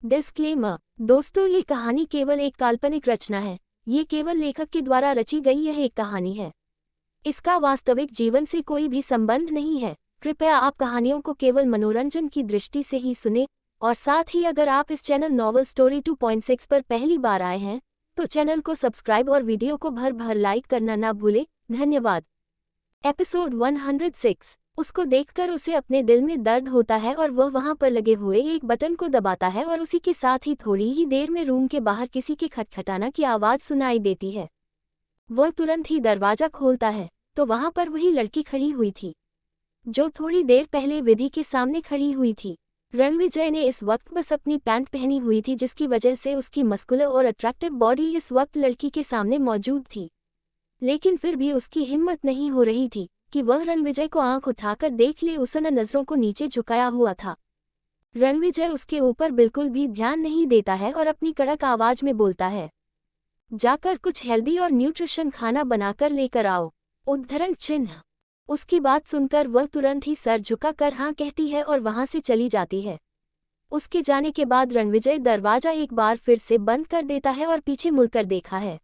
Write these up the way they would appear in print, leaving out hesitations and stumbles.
Disclaimer. दोस्तों, ये कहानी केवल एक काल्पनिक रचना है। ये केवल लेखक के द्वारा रची गई यह एक कहानी है। इसका वास्तविक जीवन से कोई भी संबंध नहीं है। कृपया आप कहानियों को केवल मनोरंजन की दृष्टि से ही सुने, और साथ ही अगर आप इस चैनल नॉवल स्टोरी 2.6 पर पहली बार आए हैं तो चैनल को सब्सक्राइब और वीडियो को भर भर लाइक करना ना भूलें। धन्यवाद। एपिसोड 106। उसको देखकर उसे अपने दिल में दर्द होता है और वह वहां पर लगे हुए एक बटन को दबाता है और उसी के साथ ही थोड़ी ही देर में रूम के बाहर किसी के खटखटाना की आवाज़ सुनाई देती है। वह तुरंत ही दरवाज़ा खोलता है तो वहां पर वही लड़की खड़ी हुई थी जो थोड़ी देर पहले विधि के सामने खड़ी हुई थी। रणविजय ने इस वक्त बस अपनी पैंट पहनी हुई थी, जिसकी वजह से उसकी मस्कुलर और अट्रैक्टिव बॉडी इस वक्त लड़की के सामने मौजूद थी। लेकिन फिर भी उसकी हिम्मत नहीं हो रही थी कि वह रणविजय को आंख उठाकर देख ले। उसने नज़रों को नीचे झुकाया हुआ था। रणविजय उसके ऊपर बिल्कुल भी ध्यान नहीं देता है और अपनी कड़क आवाज में बोलता है, जाकर कुछ हेल्दी और न्यूट्रिशन खाना बनाकर लेकर आओ। उद्धरण चिन्ह। उसकी बात सुनकर वह तुरंत ही सर झुकाकर हाँ कहती है और वहां से चली जाती है। उसके जाने के बाद रणविजय दरवाजा एक बार फिर से बंद कर देता है और पीछे मुड़कर देखा है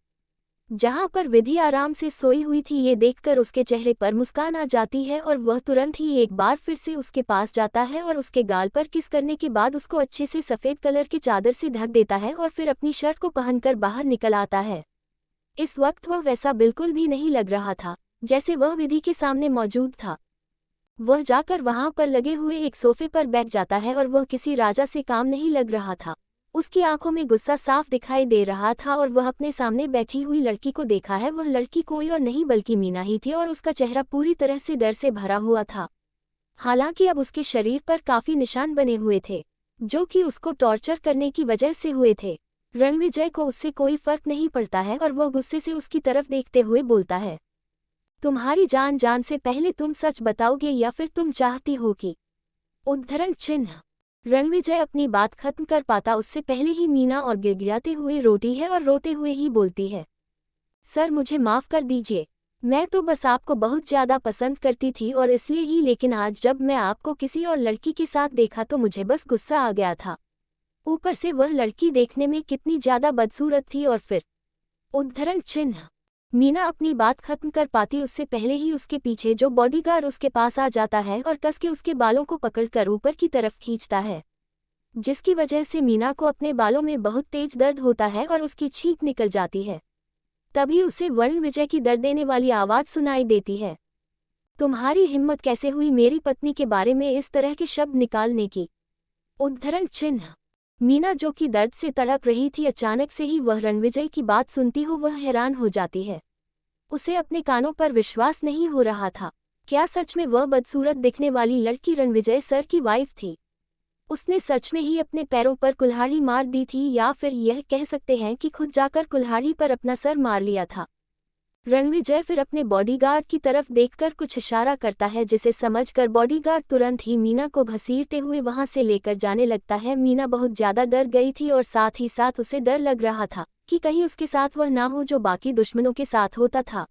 जहां पर विधि आराम से सोई हुई थी। ये देखकर उसके चेहरे पर मुस्कान आ जाती है और वह तुरंत ही एक बार फिर से उसके पास जाता है और उसके गाल पर किस करने के बाद उसको अच्छे से सफ़ेद कलर की चादर से ढक देता है और फिर अपनी शर्ट को पहनकर बाहर निकल आता है। इस वक्त वह वैसा बिल्कुल भी नहीं लग रहा था जैसे वह विधि के सामने मौजूद था। वह जाकर वहां पर लगे हुए एक सोफे पर बैठ जाता है और वह किसी राजा से काम नहीं लग रहा था। उसकी आंखों में गुस्सा साफ दिखाई दे रहा था और वह अपने सामने बैठी हुई लड़की को देखा है। वह लड़की कोई और नहीं बल्कि मीना ही थी और उसका चेहरा पूरी तरह से डर से भरा हुआ था। हालांकि अब उसके शरीर पर काफी निशान बने हुए थे जो कि उसको टॉर्चर करने की वजह से हुए थे। रणविजय को उससे कोई फर्क नहीं पड़ता है और वह गुस्से से उसकी तरफ देखते हुए बोलता है, तुम्हारी जान जान से पहले तुम सच बताओगे या फिर तुम चाहती हो कि। उद्धरण चिन्ह। रणविजय अपनी बात खत्म कर पाता उससे पहले ही मीना और गिड़गिड़ाते हुए रोती है और रोते हुए ही बोलती है, सर मुझे माफ़ कर दीजिए। मैं तो बस आपको बहुत ज़्यादा पसंद करती थी और इसलिए ही, लेकिन आज जब मैं आपको किसी और लड़की के साथ देखा तो मुझे बस गुस्सा आ गया था। ऊपर से वह लड़की देखने में कितनी ज़्यादा बदसूरत थी। और फिर। उद्धरण चिन्ह। मीना अपनी बात खत्म कर पाती उससे पहले ही उसके पीछे जो बॉडीगार्ड उसके पास आ जाता है और कस के उसके बालों को पकड़कर ऊपर की तरफ खींचता है, जिसकी वजह से मीना को अपने बालों में बहुत तेज दर्द होता है और उसकी छींक निकल जाती है। तभी उसे रणविजय की दर्द देने वाली आवाज़ सुनाई देती है, तुम्हारी हिम्मत कैसे हुई मेरी पत्नी के बारे में इस तरह के शब्द निकालने की। उद्धरण चिन्ह। मीना जो कि दर्द से तड़प रही थी, अचानक से ही वह रणविजय की बात सुनती हो वह हैरान हो जाती है। उसे अपने कानों पर विश्वास नहीं हो रहा था। क्या सच में वह बदसूरत दिखने वाली लड़की रणविजय सर की वाइफ थी? उसने सच में ही अपने पैरों पर कुल्हाड़ी मार दी थी या फिर यह कह सकते हैं कि खुद जाकर कुल्हाड़ी पर अपना सर मार लिया था। रणविजय फिर अपने बॉडीगार्ड की तरफ देखकर कुछ इशारा करता है, जिसे समझकर बॉडीगार्ड तुरंत ही मीना को घसीटते हुए वहां से लेकर जाने लगता है। मीना बहुत ज़्यादा डर गई थी और साथ ही साथ उसे डर लग रहा था कि कहीं उसके साथ वह ना हो जो बाकी दुश्मनों के साथ होता था,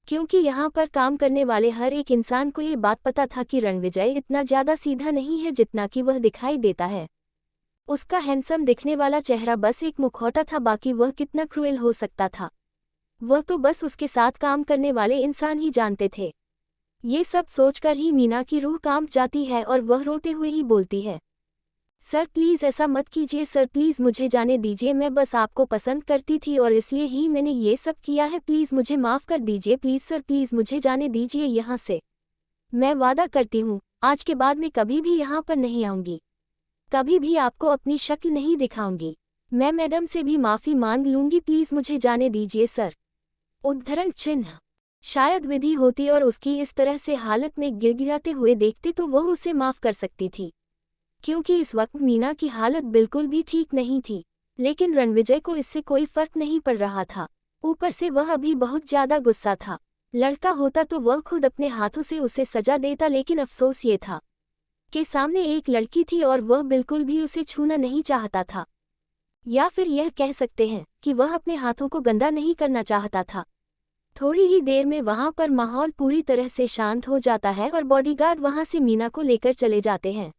क्योंकि यहाँ पर काम करने वाले हर एक इंसान को ये बात पता था कि रणविजय इतना ज़्यादा सीधा नहीं है जितना कि वह दिखाई देता है। उसका हैंडसम दिखने वाला चेहरा बस एक मुखौटा था, बाकी वह कितना क्रूएल हो सकता था वह तो बस उसके साथ काम करने वाले इंसान ही जानते थे। ये सब सोचकर ही मीना की रूह कांप जाती है और वह रोते हुए ही बोलती है, सर प्लीज़ ऐसा मत कीजिए, सर प्लीज़ मुझे जाने दीजिए। मैं बस आपको पसंद करती थी और इसलिए ही मैंने ये सब किया है। प्लीज़ मुझे माफ़ कर दीजिए, प्लीज़ सर, प्लीज़ मुझे जाने दीजिए यहाँ से। मैं वादा करती हूँ आज के बाद मैं कभी भी यहाँ पर नहीं आऊँगी, कभी भी आपको अपनी शक्ल नहीं दिखाऊंगी। मैं मैडम से भी माफ़ी मांग लूँगी, प्लीज़ मुझे जाने दीजिए सर। उद्धरण चिन्ह। शायद विधि होती और उसकी इस तरह से हालत में गिड़गिड़ाते हुए देखते तो वह उसे माफ़ कर सकती थी, क्योंकि इस वक्त मीना की हालत बिल्कुल भी ठीक नहीं थी। लेकिन रणविजय को इससे कोई फर्क नहीं पड़ रहा था। ऊपर से वह अभी बहुत ज़्यादा गुस्सा था। लड़का होता तो वह खुद अपने हाथों से उसे सजा देता, लेकिन अफसोस ये था कि सामने एक लड़की थी और वह बिल्कुल भी उसे छूना नहीं चाहता था, या फिर यह कह सकते हैं कि वह अपने हाथों को गंदा नहीं करना चाहता था। थोड़ी ही देर में वहां पर माहौल पूरी तरह से शांत हो जाता है और बॉडीगार्ड वहां से मीना को लेकर चले जाते हैं।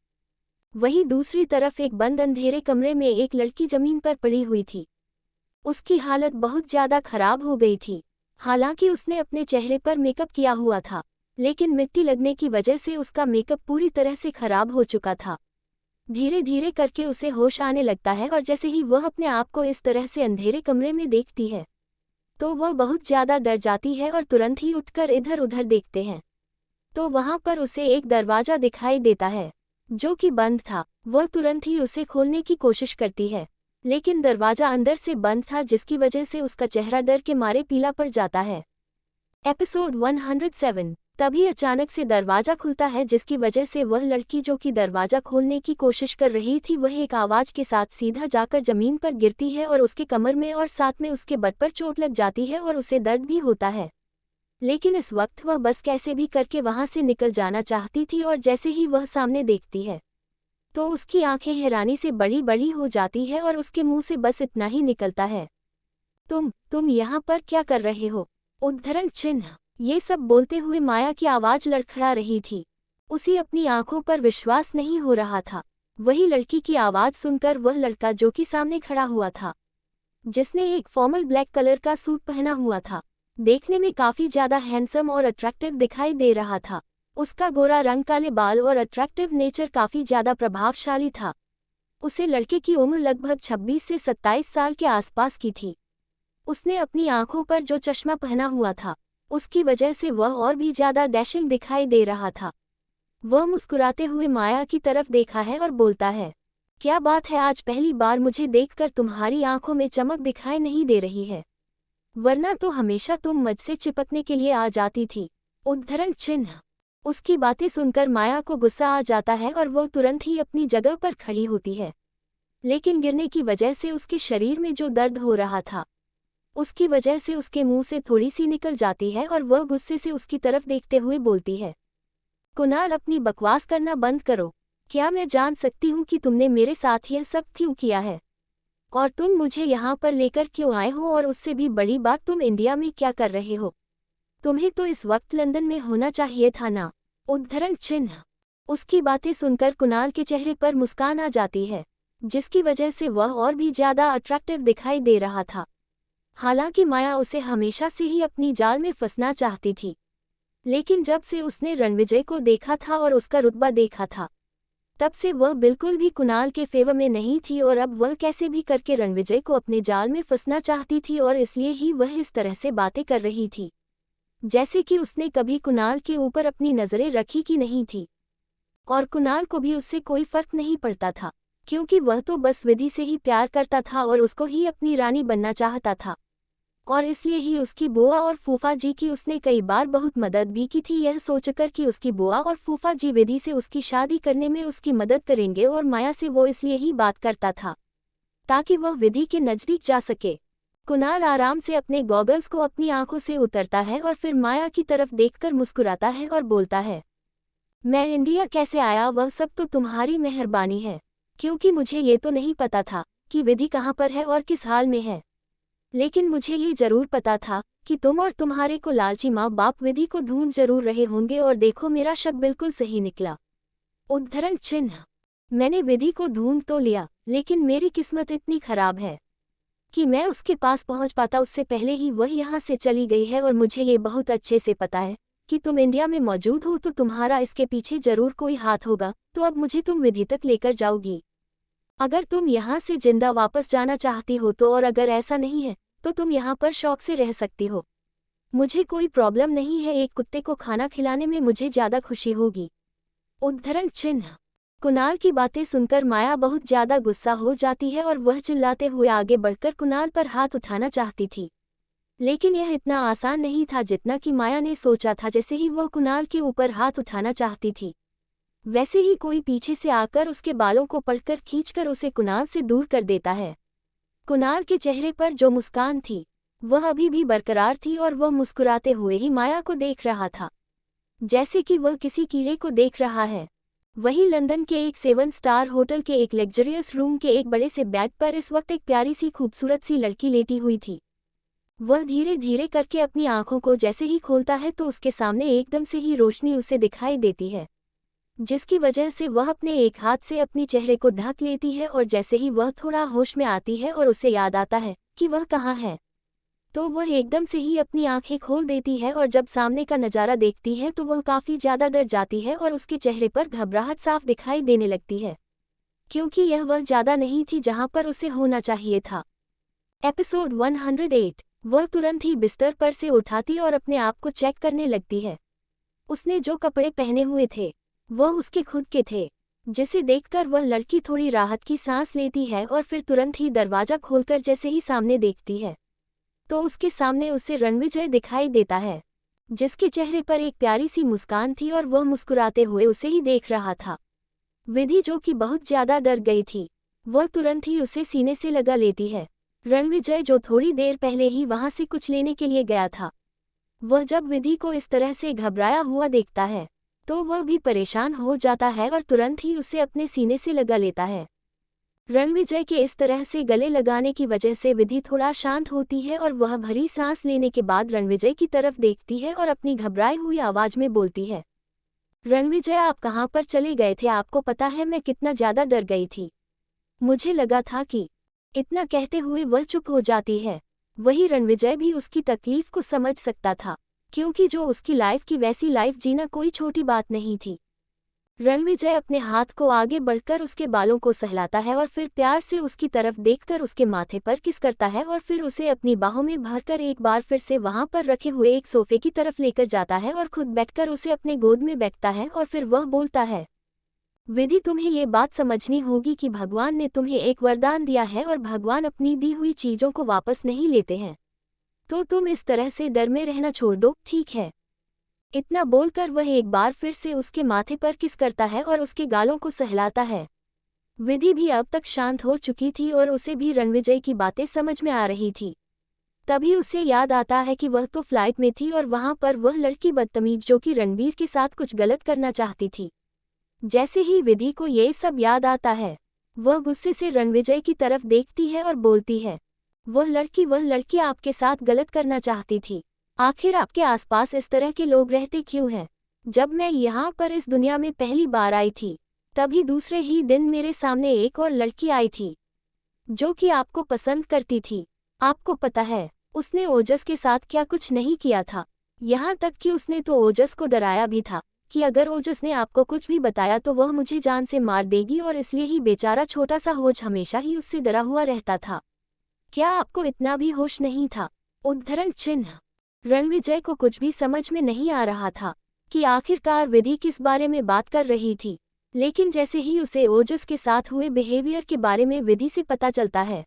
वहीं दूसरी तरफ एक बंद अंधेरे कमरे में एक लड़की जमीन पर पड़ी हुई थी। उसकी हालत बहुत ज्यादा खराब हो गई थी। हालांकि उसने अपने चेहरे पर मेकअप किया हुआ था, लेकिन मिट्टी लगने की वजह से उसका मेकअप पूरी तरह से खराब हो चुका था। धीरे धीरे करके उसे होश आने लगता है और जैसे ही वह अपने आप को इस तरह से अंधेरे कमरे में देखती है तो वह बहुत ज्यादा डर जाती है और तुरंत ही उठकर इधर उधर देखते हैं तो वहां पर उसे एक दरवाजा दिखाई देता है जो कि बंद था। वह तुरंत ही उसे खोलने की कोशिश करती है, लेकिन दरवाजा अंदर से बंद था जिसकी वजह से उसका चेहरा डर के मारे पीला पड़ जाता है। एपिसोड 107। तभी अचानक से दरवाजा खुलता है जिसकी वजह से वह लड़की जो कि दरवाजा खोलने की कोशिश कर रही थी वह एक आवाज के साथ सीधा जाकर जमीन पर गिरती है और उसके कमर में और साथ में उसके बट पर चोट लग जाती है और उसे दर्द भी होता है। लेकिन इस वक्त वह बस कैसे भी करके वहां से निकल जाना चाहती थी और जैसे ही वह सामने देखती है तो उसकी आंखें हैरानी से बड़ी बड़ी हो जाती है और उसके मुंह से बस इतना ही निकलता है, तुम यहाँ पर क्या कर रहे हो? उद्धरण चिन्ह। ये सब बोलते हुए माया की आवाज लड़खड़ा रही थी। उसे अपनी आंखों पर विश्वास नहीं हो रहा था। वही लड़की की आवाज सुनकर वह लड़का जो कि सामने खड़ा हुआ था, जिसने एक फॉर्मल ब्लैक कलर का सूट पहना हुआ था, देखने में काफी ज्यादा हैंडसम और अट्रैक्टिव दिखाई दे रहा था। उसका गोरा रंग, काले बाल और अट्रैक्टिव नेचर काफी ज्यादा प्रभावशाली था। उसे लड़के की उम्र लगभग 26 से 27 साल के आसपास की थी। उसने अपनी आंखों पर जो चश्मा पहना हुआ था उसकी वजह से वह और भी ज्यादा डैशिंग दिखाई दे रहा था। वह मुस्कुराते हुए माया की तरफ देखा है और बोलता है, क्या बात है, आज पहली बार मुझे देखकर तुम्हारी आंखों में चमक दिखाई नहीं दे रही है, वरना तो हमेशा तुम मुझसे चिपकने के लिए आ जाती थी। उद्धरण चिन्ह। उसकी बातें सुनकर माया को गुस्सा आ जाता है और वह तुरंत ही अपनी जगह पर खड़ी होती है, लेकिन गिरने की वजह से उसके शरीर में जो दर्द हो रहा था उसकी वजह से उसके मुंह से थोड़ी सी निकल जाती है और वह गुस्से से उसकी तरफ देखते हुए बोलती है, कुणाल, अपनी बकवास करना बंद करो। क्या मैं जान सकती हूँ कि तुमने मेरे साथ यह सब क्यों किया है और तुम मुझे यहाँ पर लेकर क्यों आए हो, और उससे भी बड़ी बात, तुम इंडिया में क्या कर रहे हो? तुम्हें तो इस वक्त लंदन में होना चाहिए था ना। उद्धरण चिन्ह। उसकी बातें सुनकर कुणाल के चेहरे पर मुस्कान आ जाती है, जिसकी वजह से वह और भी ज्यादा अट्रैक्टिव दिखाई दे रहा था। हालांकि माया उसे हमेशा से ही अपनी जाल में फंसना चाहती थी, लेकिन जब से उसने रणविजय को देखा था और उसका रुतबा देखा था तब से वह बिल्कुल भी कुणाल के फेवर में नहीं थी और अब वह कैसे भी करके रणविजय को अपने जाल में फंसना चाहती थी और इसलिए ही वह इस तरह से बातें कर रही थी जैसे कि उसने कभी कुणाल के ऊपर अपनी नज़रें रखी की नहीं थी। और कुणाल को भी उससे कोई फर्क नहीं पड़ता था, क्योंकि वह तो बस विधि से ही प्यार करता था और उसको ही अपनी रानी बनना चाहता था। और इसलिए ही उसकी बुआ और फूफा जी की उसने कई बार बहुत मदद भी की थी, यह सोचकर कि उसकी बुआ और फूफा जी विधि से उसकी शादी करने में उसकी मदद करेंगे। और माया से वो इसलिए ही बात करता था ताकि वह विधि के नज़दीक जा सके। कुणाल आराम से अपने गॉगल्स को अपनी आंखों से उतरता है और फिर माया की तरफ देखकर मुस्कुराता है और बोलता है, मैं इंडिया कैसे आया वह सब तो तुम्हारी मेहरबानी है, क्योंकि मुझे ये तो नहीं पता था कि विधि कहाँ पर है और किस हाल में है। लेकिन मुझे ये जरूर पता था कि तुम और तुम्हारे को लालची माँ बाप विधि को ढूंढ जरूर रहे होंगे, और देखो मेरा शक बिल्कुल सही निकला। उद्धरण चिन्ह। मैंने विधि को ढूंढ तो लिया, लेकिन मेरी किस्मत इतनी खराब है कि मैं उसके पास पहुंच पाता उससे पहले ही वह यहाँ से चली गई है। और मुझे ये बहुत अच्छे से पता है कि तुम इंडिया में मौजूद हो तो तुम्हारा इसके पीछे जरूर कोई हाथ होगा, तो अब मुझे तुम विधि तक लेकर जाओगी। अगर तुम यहाँ से जिंदा वापस जाना चाहती हो तो, और अगर ऐसा नहीं है तो तुम यहाँ पर शौक से रह सकती हो, मुझे कोई प्रॉब्लम नहीं है। एक कुत्ते को खाना खिलाने में मुझे ज़्यादा खुशी होगी। उद्धरण चिन्ह। कुणाल की बातें सुनकर माया बहुत ज़्यादा गुस्सा हो जाती है और वह चिल्लाते हुए आगे बढ़कर कुणाल पर हाथ उठाना चाहती थी, लेकिन यह इतना आसान नहीं था जितना कि माया ने सोचा था। जैसे ही वह कुणाल के ऊपर हाथ उठाना चाहती थी, वैसे ही कोई पीछे से आकर उसके बालों को पकड़कर खींचकर उसे कुणाल से दूर कर देता है। कुणाल के चेहरे पर जो मुस्कान थी वह अभी भी बरकरार थी और वह मुस्कुराते हुए ही माया को देख रहा था, जैसे कि वह किसी कीड़े को देख रहा है। वहीं लंदन के एक 7 स्टार होटल के एक लग्जरियस रूम के एक बड़े से बेड पर इस वक्त एक प्यारी सी खूबसूरत सी लड़की लेटी हुई थी। वह धीरे धीरे करके अपनी आंखों को जैसे ही खोलता है तो उसके सामने एकदम से ही रोशनी उसे दिखाई देती है। जिसकी वजह से वह अपने एक हाथ से अपनी चेहरे को ढक लेती है और जैसे ही वह थोड़ा होश में आती है और उसे याद आता है कि वह कहाँ है, तो वह एकदम से ही अपनी आंखें खोल देती है और जब सामने का नज़ारा देखती है तो वह काफ़ी ज़्यादा डर जाती है और उसके चेहरे पर घबराहट साफ दिखाई देने लगती है, क्योंकि यह वह ज़्यादा नहीं थी जहां पर उसे होना चाहिए था। एपिसोड 108। वह तुरंत ही बिस्तर पर से उठाती और अपने आप को चेक करने लगती है। उसने जो कपड़े पहने हुए थे वह उसके खुद के थे, जिसे देखकर वह लड़की थोड़ी राहत की सांस लेती है और फिर तुरंत ही दरवाज़ा खोलकर जैसे ही सामने देखती है तो उसके सामने उसे रणविजय दिखाई देता है, जिसके चेहरे पर एक प्यारी सी मुस्कान थी और वह मुस्कुराते हुए उसे ही देख रहा था। विधि, जो कि बहुत ज़्यादा डर गई थी, वह तुरंत ही उसे सीने से लगा लेती है। रणविजय, जो थोड़ी देर पहले ही वहां से कुछ लेने के लिए गया था, वह जब विधि को इस तरह से घबराया हुआ देखता है तो वह भी परेशान हो जाता है और तुरंत ही उसे अपने सीने से लगा लेता है। रणविजय के इस तरह से गले लगाने की वजह से विधि थोड़ा शांत होती है और वह भरी सांस लेने के बाद रणविजय की तरफ देखती है और अपनी घबराई हुई आवाज में बोलती है, रणविजय, आप कहाँ पर चले गए थे? आपको पता है मैं कितना ज़्यादा डर गई थी, मुझे लगा था कि। इतना कहते हुए वह चुप हो जाती है। वही रणविजय भी उसकी तकलीफ को समझ सकता था, क्योंकि जो उसकी लाइफ की वैसी लाइफ जीना कोई छोटी बात नहीं थी। रणविजय अपने हाथ को आगे बढ़कर उसके बालों को सहलाता है और फिर प्यार से उसकी तरफ देखकर उसके माथे पर किस करता है और फिर उसे अपनी बाहों में भरकर एक बार फिर से वहां पर रखे हुए एक सोफे की तरफ लेकर जाता है और खुद बैठकर उसे अपने गोद में बैठता है और फिर वह बोलता है, विधि, तुम्हें ये बात समझनी होगी कि भगवान ने तुम्हें एक वरदान दिया है और भगवान अपनी दी हुई चीज़ों को वापस नहीं लेते हैं, तो तुम इस तरह से डर में रहना छोड़ दो, ठीक है? इतना बोलकर वह एक बार फिर से उसके माथे पर किस करता है और उसके गालों को सहलाता है। विधि भी अब तक शांत हो चुकी थी और उसे भी रणविजय की बातें समझ में आ रही थी। तभी उसे याद आता है कि वह तो फ्लाइट में थी और वहां पर वह लड़की बदतमीज जो कि रणबीर के साथ कुछ गलत करना चाहती थी। जैसे ही विधि को ये सब याद आता है, वह गुस्से से रणविजय की तरफ देखती है और बोलती है, वह लड़की आपके साथ गलत करना चाहती थी। आखिर आपके आसपास इस तरह के लोग रहते क्यों हैं? जब मैं यहाँ पर इस दुनिया में पहली बार आई थी, तभी दूसरे ही दिन मेरे सामने एक और लड़की आई थी जो कि आपको पसंद करती थी। आपको पता है उसने ओजस के साथ क्या कुछ नहीं किया था, यहाँ तक कि उसने तो ओजस को डराया भी था कि अगर ओजस ने आपको कुछ भी बताया तो वह मुझे जान से मार देगी, और इसलिए ही बेचारा छोटा सा होज हमेशा ही उससे डरा हुआ रहता था। क्या आपको इतना भी होश नहीं था? उद्धरण चिन्ह। रणविजय को कुछ भी समझ में नहीं आ रहा था कि आखिरकार विधि किस बारे में बात कर रही थी, लेकिन जैसे ही उसे ओजस के साथ हुए बिहेवियर के बारे में विधि से पता चलता है,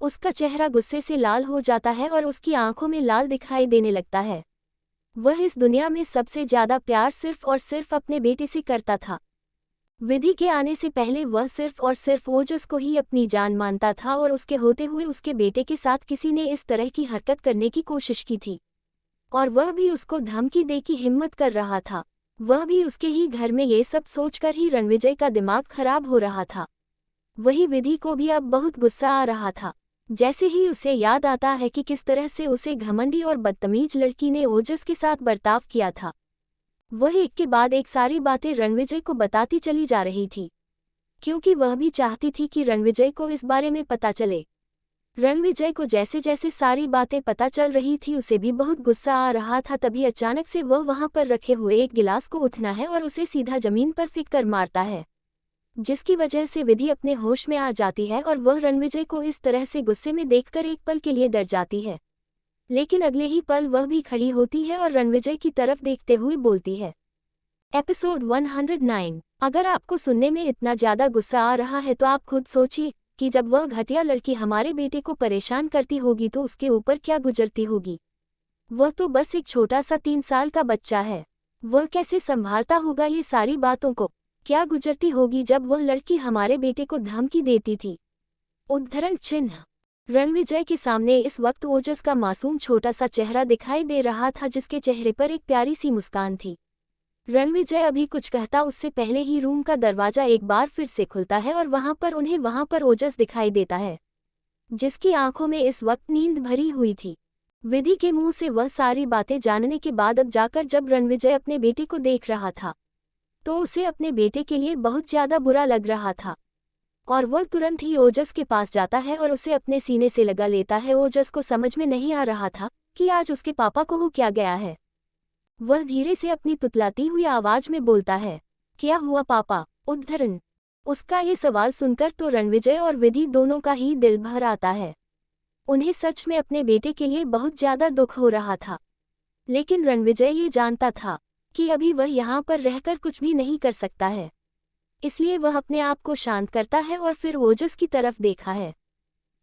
उसका चेहरा गुस्से से लाल हो जाता है और उसकी आंखों में लाल दिखाई देने लगता है। वह इस दुनिया में सबसे ज़्यादा प्यार सिर्फ और सिर्फ अपने बेटे से करता था। विधि के आने से पहले वह सिर्फ और सिर्फ ओजस को ही अपनी जान मानता था और उसके होते हुए उसके बेटे के साथ किसी ने इस तरह की हरकत करने की कोशिश की थी और वह भी उसको धमकी दे की हिम्मत कर रहा था। वह भी उसके ही घर में ये सब सोचकर ही रणविजय का दिमाग खराब हो रहा था। वही विधि को भी अब बहुत गुस्सा आ रहा था। जैसे ही उसे याद आता है कि किस तरह से उसे घमंडी और बदतमीज लड़की ने ओजस के साथ बर्ताव किया था, वह एक के बाद एक सारी बातें रणविजय को बताती चली जा रही थी, क्योंकि वह भी चाहती थी कि रणविजय को इस बारे में पता चले। रणविजय को जैसे जैसे सारी बातें पता चल रही थी उसे भी बहुत गुस्सा आ रहा था। तभी अचानक से वह वहां पर रखे हुए एक गिलास को उठना है और उसे सीधा जमीन पर फेंक कर मारता है, जिसकी वजह से विधि अपने होश में आ जाती है और वह रणविजय को इस तरह से गुस्से में देखकर एक पल के लिए डर जाती है, लेकिन अगले ही पल वह भी खड़ी होती है और रणविजय की तरफ देखते हुए बोलती है। एपिसोड 109। अगर आपको सुनने में इतना ज़्यादा गुस्सा आ रहा है तो आप खुद सोचिए कि जब वह घटिया लड़की हमारे बेटे को परेशान करती होगी तो उसके ऊपर क्या गुजरती होगी। वह तो बस एक छोटा सा 3 साल का बच्चा है, वह कैसे संभालता होगा ये सारी बातों को? क्या गुजरती होगी जब वह लड़की हमारे बेटे को धमकी देती थी। उद्धरण चिन्ह। रणविजय के सामने इस वक्त ओजस का मासूम छोटा सा चेहरा दिखाई दे रहा था, जिसके चेहरे पर एक प्यारी सी मुस्कान थी। रणविजय अभी कुछ कहता उससे पहले ही रूम का दरवाजा एक बार फिर से खुलता है और वहां पर ओजस दिखाई देता है, जिसकी आंखों में इस वक्त नींद भरी हुई थी। विधि के मुंह से वह सारी बातें जानने के बाद अब जाकर जब रणविजय अपने बेटे को देख रहा था, तो उसे अपने बेटे के लिए बहुत ज़्यादा बुरा लग रहा था और वह तुरंत ही ओजस के पास जाता है और उसे अपने सीने से लगा लेता है। ओजस को समझ में नहीं आ रहा था कि आज उसके पापा को हो क्या गया है। वह धीरे से अपनी तुतलाती हुई आवाज में बोलता है, क्या हुआ पापा? उद्धरण। उसका ये सवाल सुनकर तो रणविजय और विधि दोनों का ही दिल भर आता है। उन्हें सच में अपने बेटे के लिए बहुत ज़्यादा दुख हो रहा था, लेकिन रणविजय ये जानता था कि अभी वह यहाँ पर रहकर कुछ भी नहीं कर सकता है। इसलिए वह अपने आप को शांत करता है और फिर ओजस की तरफ देखा है।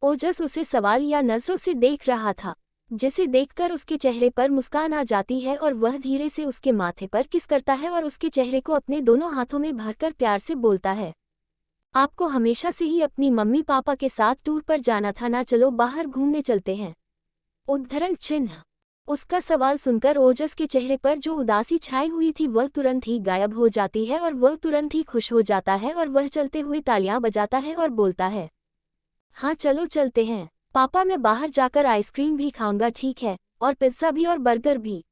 ओजस उसे सवाल या नज़रों से देख रहा था, जिसे देखकर उसके चेहरे पर मुस्कान आ जाती है और वह धीरे से उसके माथे पर किस करता है और उसके चेहरे को अपने दोनों हाथों में भरकर प्यार से बोलता है, आपको हमेशा से ही अपनी मम्मी पापा के साथ टूर पर जाना था ना, चलो बाहर घूमने चलते हैं। उद्धरण चिन्ह। उसका सवाल सुनकर ओजस के चेहरे पर जो उदासी छाई हुई थी वह तुरंत ही गायब हो जाती है और वह तुरंत ही खुश हो जाता है और वह चलते हुए तालियां बजाता है और बोलता है, हाँ चलो चलते हैं पापा, मैं बाहर जाकर आइसक्रीम भी खाऊंगा, ठीक है, और पिज्ज़ा भी और बर्गर भी।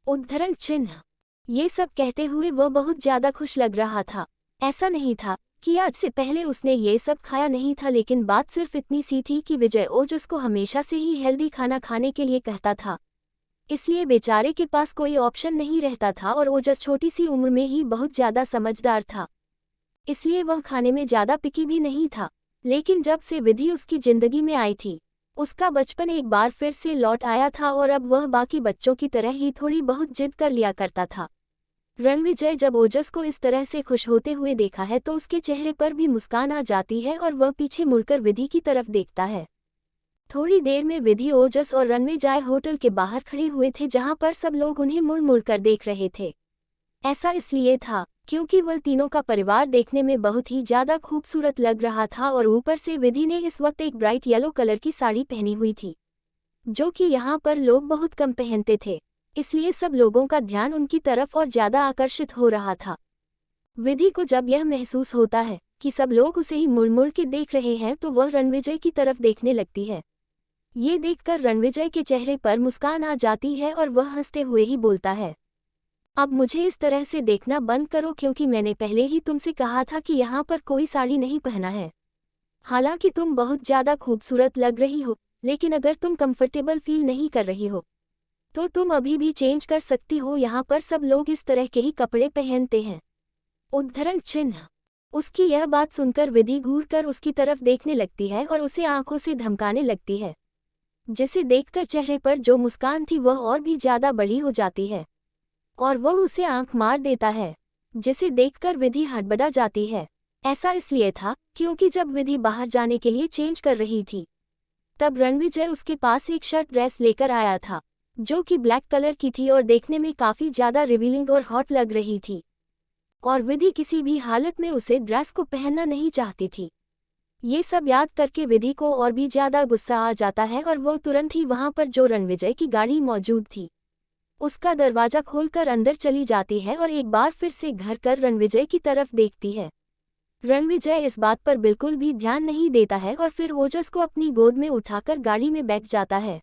उद्धरण चिन्ह। ये सब कहते हुए वह बहुत ज़्यादा खुश लग रहा था। ऐसा नहीं था कि आज से पहले उसने ये सब खाया नहीं था, लेकिन बात सिर्फ इतनी सी थी कि विजय ओजस को हमेशा से ही हेल्दी खाना खाने के लिए कहता था, इसलिए बेचारे के पास कोई ऑप्शन नहीं रहता था और ओजस छोटी सी उम्र में ही बहुत ज़्यादा समझदार था, इसलिए वह खाने में ज़्यादा पिकी भी नहीं था। लेकिन जब से विधि उसकी ज़िंदगी में आई थी, उसका बचपन एक बार फिर से लौट आया था और अब वह बाकी बच्चों की तरह ही थोड़ी बहुत जिद कर लिया करता था। रणविजय जब ओजस को इस तरह से खुश होते हुए देखा है तो उसके चेहरे पर भी मुस्कान आ जाती है और वह पीछे मुड़कर विधि की तरफ देखता है। थोड़ी देर में विधि, ओजस और रणविजय होटल के बाहर खड़े हुए थे, जहां पर सब लोग उन्हें मुड़ मुड़ कर देख रहे थे। ऐसा इसलिए था क्योंकि वह तीनों का परिवार देखने में बहुत ही ज़्यादा खूबसूरत लग रहा था और ऊपर से विधि ने इस वक्त एक ब्राइट येलो कलर की साड़ी पहनी हुई थी, जो कि यहाँ पर लोग बहुत कम पहनते थे, इसलिए सब लोगों का ध्यान उनकी तरफ और ज़्यादा आकर्षित हो रहा था। विधि को जब यह महसूस होता है कि सब लोग उसे ही मुड़ मुड़ के देख रहे हैं तो वह रणविजय की तरफ देखने लगती है। ये देखकर रणविजय के चेहरे पर मुस्कान आ जाती है और वह हंसते हुए ही बोलता है, अब मुझे इस तरह से देखना बंद करो, क्योंकि मैंने पहले ही तुमसे कहा था कि यहाँ पर कोई साड़ी नहीं पहना है। हालांकि तुम बहुत ज़्यादा खूबसूरत लग रही हो, लेकिन अगर तुम कंफर्टेबल फील नहीं कर रही हो तो तुम अभी भी चेंज कर सकती हो, यहाँ पर सब लोग इस तरह के ही कपड़े पहनते हैं। उद्धरण चिन्ह। उसकी यह बात सुनकर विधि घूरकर उसकी तरफ देखने लगती है और उसे आंखों से धमकाने लगती है, जिसे देखकर चेहरे पर जो मुस्कान थी वह और भी ज़्यादा बड़ी हो जाती है और वह उसे आंख मार देता है, जिसे देखकर विधि हड़बड़ा जाती है। ऐसा इसलिए था क्योंकि जब विधि बाहर जाने के लिए चेंज कर रही थी तब रणविजय उसके पास एक शर्ट ड्रेस लेकर आया था, जो कि ब्लैक कलर की थी और देखने में काफ़ी ज़्यादा रिवीलिंग और हॉट लग रही थी, और विधि किसी भी हालत में उसे ड्रेस को पहनना नहीं चाहती थी। ये सब याद करके विधि को और भी ज़्यादा गुस्सा आ जाता है और वह तुरंत ही वहाँ पर जो रणविजय की गाड़ी मौजूद थी उसका दरवाज़ा खोलकर अंदर चली जाती है और एक बार फिर से घर कर रणविजय की तरफ देखती है। रणविजय इस बात पर बिल्कुल भी ध्यान नहीं देता है और फिर ओजस को अपनी गोद में उठाकर गाड़ी में बैठ जाता है।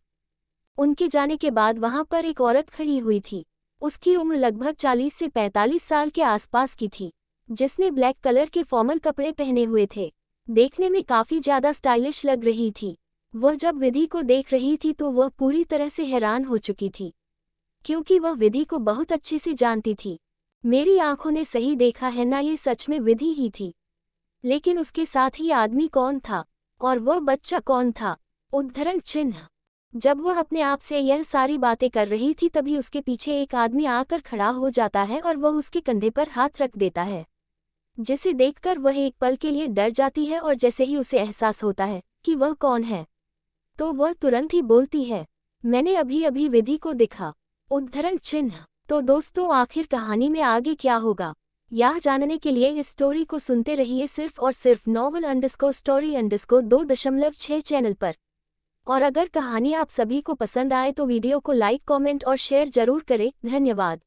उनके जाने के बाद वहाँ पर एक औरत खड़ी हुई थी। उसकी उम्र लगभग 40 से 45 साल के आसपास की थी, जिसने ब्लैक कलर के फॉर्मल कपड़े पहने हुए थे। देखने में काफ़ी ज़्यादा स्टाइलिश लग रही थी। वह जब विधि को देख रही थी तो वह पूरी तरह से हैरान हो चुकी थी, क्योंकि वह विधि को बहुत अच्छे से जानती थी। मेरी आंखों ने सही देखा है ना, ये सच में विधि ही थी। लेकिन उसके साथ ही आदमी कौन था और वह बच्चा कौन था? उद्धरण चिन्ह। जब वह अपने आप से यह सारी बातें कर रही थी तभी उसके पीछे एक आदमी आकर खड़ा हो जाता है और वह उसके कंधे पर हाथ रख देता है, जिसे देखकर वह एक पल के लिए डर जाती है और जैसे ही उसे एहसास होता है कि वह कौन है तो वह तुरंत ही बोलती है, मैंने अभी अभी विधि को देखा। उद्धरण चिन्ह। तो दोस्तों, आखिर कहानी में आगे क्या होगा यह जानने के लिए इस स्टोरी को सुनते रहिए सिर्फ और सिर्फ novel_story_2.6 चैनल पर। और अगर कहानी आप सभी को पसंद आए तो वीडियो को लाइक, कमेंट और शेयर जरूर करें। धन्यवाद।